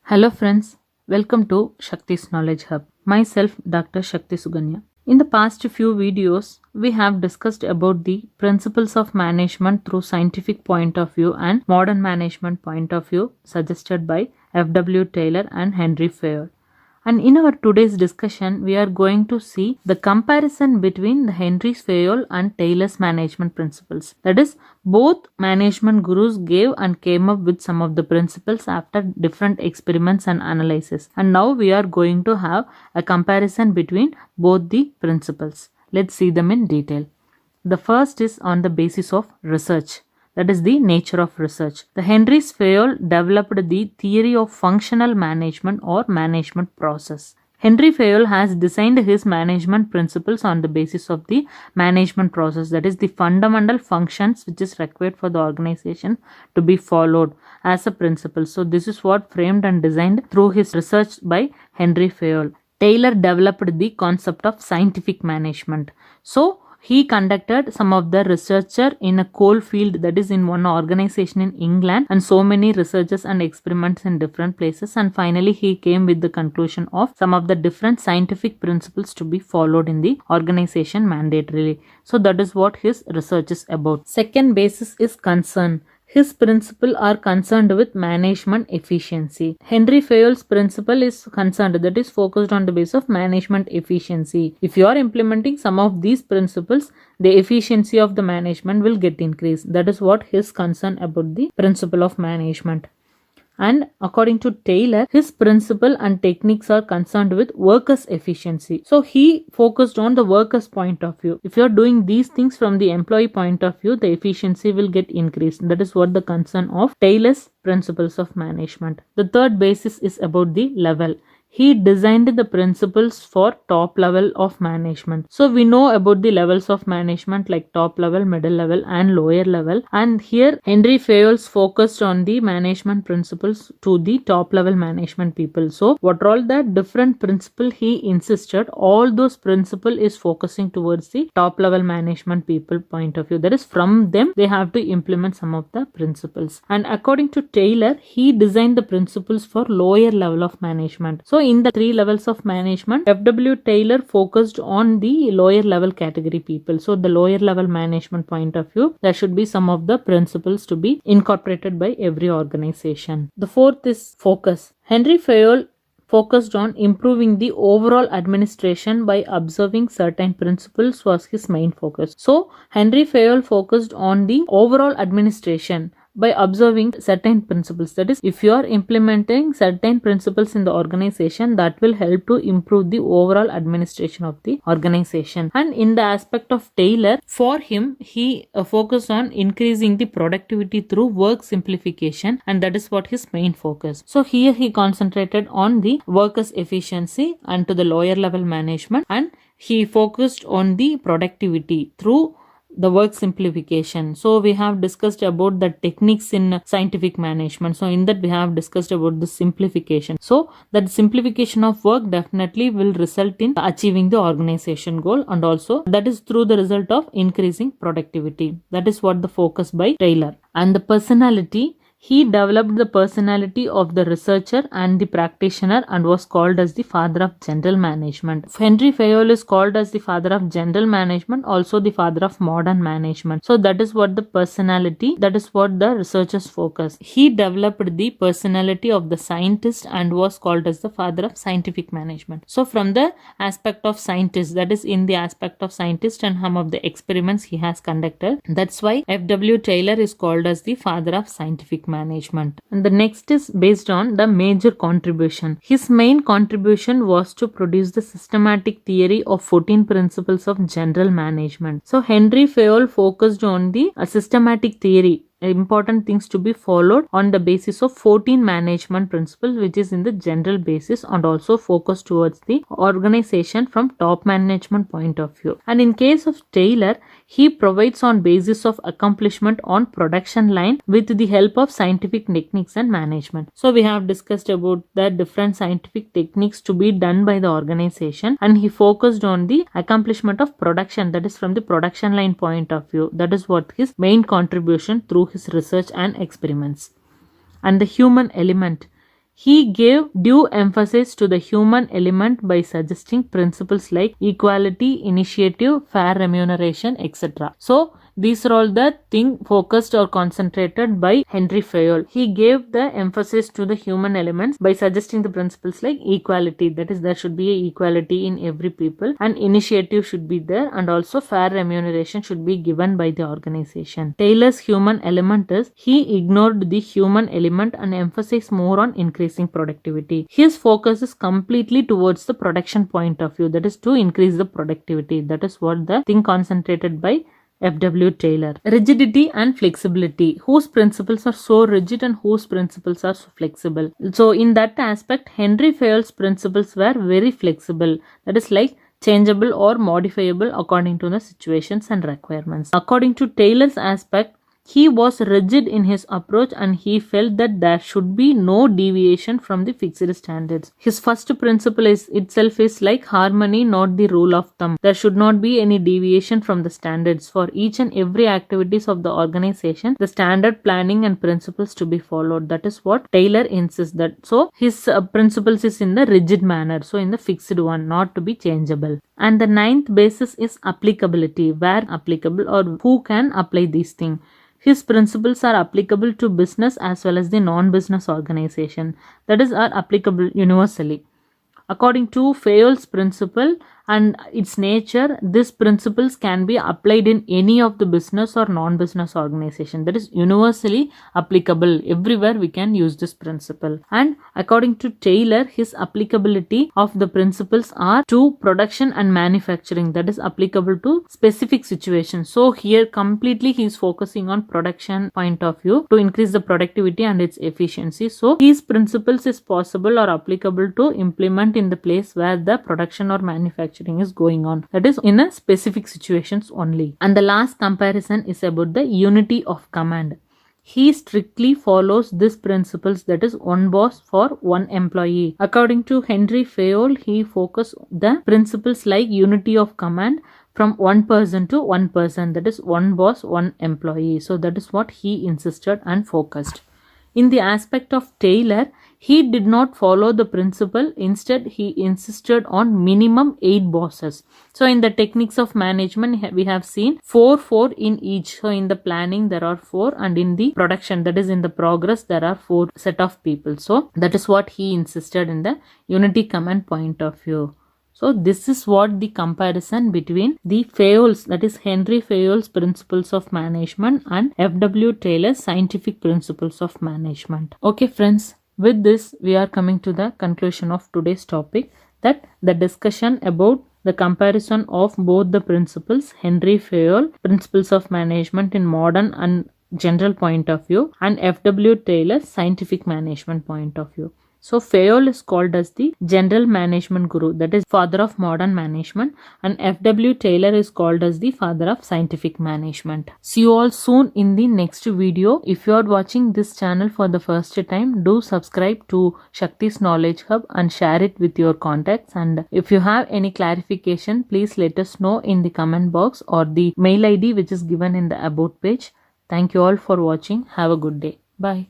Hello friends, welcome to Shakti's Knowledge Hub. Myself Dr. Shakti Suganya. In the past few videos, we have discussed about the principles of management through scientific point of view and modern management point of view suggested by F.W. Taylor and Henry Fayol. And in our today's discussion, we are going to see the comparison between the Henry Fayol and Taylor's management principles. That is, both management gurus gave and came up with some of the principles after different experiments and analysis. And now we are going to have a comparison between both the principles. Let's see them in detail. The first is on the basis of research. That is the nature of research. The Henry Fayol developed the theory of functional management or management process. Henry Fayol has designed his management principles on the basis of the management process, that is the fundamental functions which is required for the organization to be followed as a principle. So this is what framed and designed through his research by Henry Fayol. Taylor developed the concept of scientific management. So he conducted some of the researcher in a coal field, that is in one organization in England, and so many researches and experiments in different places, and finally he came with the conclusion of some of the different scientific principles to be followed in the organization mandatorily. So that is what his research is about. Second basis is concern. His principles are concerned with management efficiency. Henry Fayol's principle is concerned, that is focused on the basis of management efficiency. If you are implementing some of these principles, the efficiency of the management will get increased. That is what his concern about the principle of management. And according to Taylor, his principle and techniques are concerned with workers' efficiency. So he focused on the workers' point of view. If you are doing these things from the employee point of view, the efficiency will get increased. That is what the concern of Taylor's principles of management. The third basis is about the level. He designed the principles for top level of management. So we know about the levels of management like top level, middle level and lower level. And here Henry Fayol focused on the management principles to the top level management people. So what are all the different principle he insisted, all those principle is focusing towards the top level management people point of view. That is, from them they have to implement some of the principles. And according to Taylor, he designed the principles for lower level of management. So in the three levels of management, F.W. Taylor focused on the lower level category people. So the lower level management point of view, there should be some of the principles to be incorporated by every organization. The fourth is focus. Henry Fayol focused on improving the overall administration by observing certain principles was his main focus. So Henry Fayol focused on the overall administration by observing certain principles. That is, if you are implementing certain principles in the organization, that will help to improve the overall administration of the organization. And in the aspect of Taylor, for him, he focused on increasing the productivity through work simplification, and that is what his main focus. So here he concentrated on the workers' efficiency and to the lower level management, and he focused on the productivity through the work simplification. So we have discussed about the techniques in scientific management. So in that we have discussed about the simplification. So that simplification of work definitely will result in achieving the organization goal, and also that is through the result of increasing productivity. That is what the focus by Taylor. And the personality, he developed the personality of the researcher and the practitioner and was called as the father of general management. Henry Fayol is called as the father of general management, also the father of modern management. So that is what the personality, that is what the researchers focus. He developed the personality of the scientist and was called as the father of scientific management. So from the aspect of scientist, that is in the aspect of scientist and some of the experiments he has conducted, that's why F.W. Taylor is called as the father of scientific management. And the next is based on the major contribution. His main contribution was to produce the systematic theory of 14 principles of general management. So Henry Fayol focused on the systematic theory, important things to be followed on the basis of 14 management principles, which is in the general basis, and also focus towards the organization from top management point of view. And in case of Taylor, he provides on basis of accomplishment on production line with the help of scientific techniques and management. So we have discussed about the different scientific techniques to be done by the organization, and he focused on the accomplishment of production, that is from the production line point of view. That is what his main contribution through his research and experiments. And the human element, He gave due emphasis to the human element by suggesting principles like equality, initiative, fair remuneration, etc. So, these are all the thing focused or concentrated by Henry Fayol. He gave the emphasis to the human elements by suggesting the principles like equality, that is there should be a equality in every people, and initiative should be there, and also fair remuneration should be given by the organization. Taylor's human element is he ignored the human element and emphasized more on increasing productivity. His focus is completely towards the production point of view, that is to increase the productivity. That is what the thing concentrated by F.W. Taylor. Rigidity and flexibility. Whose principles are so rigid and whose principles are so flexible? So in that aspect, Henry Fayol's principles were very flexible. That is like changeable or modifiable according to the situations and requirements. According to Taylor's aspect, he was rigid in his approach and he felt that there should be no deviation from the fixed standards. His first principle itself is like harmony, not the rule of thumb. There should not be any deviation from the standards. For each and every activities of the organization, the standard planning and principles to be followed. That is what Taylor insists that. So his principles is in the rigid manner, so in the fixed one, not to be changeable. And the ninth basis is applicability, where applicable or who can apply these things. His principles are applicable to business as well as the non-business organization, that is are applicable universally. According to Fayol's principle and its nature, these principles can be applied in any of the business or non-business organization. That is universally applicable. Everywhere we can use this principle. And according to Taylor, his applicability of the principles are to production and manufacturing. That is applicable to specific situations. So here completely he is focusing on production point of view to increase the productivity and its efficiency. So these principles is possible or applicable to implement in the place where the production or manufacturing is going on, that is in a specific situations only. And the last comparison is about the unity of command. He strictly follows these principles, that is one boss for one employee. According to Henry Fayol, he focused the principles like unity of command from one person to one person, that is one boss, one employee. So that is what he insisted and focused. In the aspect of Taylor, he did not follow the principle. Instead, he insisted on minimum 8 bosses. So in the techniques of management, we have seen 4 in each. So in the planning, there are 4, and in the production, that is in the progress, there are 4 set of people. So that is what he insisted in the unity command point of view. So this is what the comparison between the Fayol's, that is Henry Fayol's principles of management and F.W. Taylor's scientific principles of management. Okay friends, with this we are coming to the conclusion of today's topic, that the discussion about the comparison of both the principles, Henry Fayol, principles of management in modern and general point of view, and F.W. Taylor's scientific management point of view. So Fayol is called as the general management guru, that is father of modern management, and F.W. Taylor is called as the father of scientific management. See you all soon in the next video. If you are watching this channel for the first time, do subscribe to Shakti's Knowledge Hub and share it with your contacts. And if you have any clarification, please let us know in the comment box or the mail ID which is given in the about page. Thank you all for watching. Have a good day. Bye.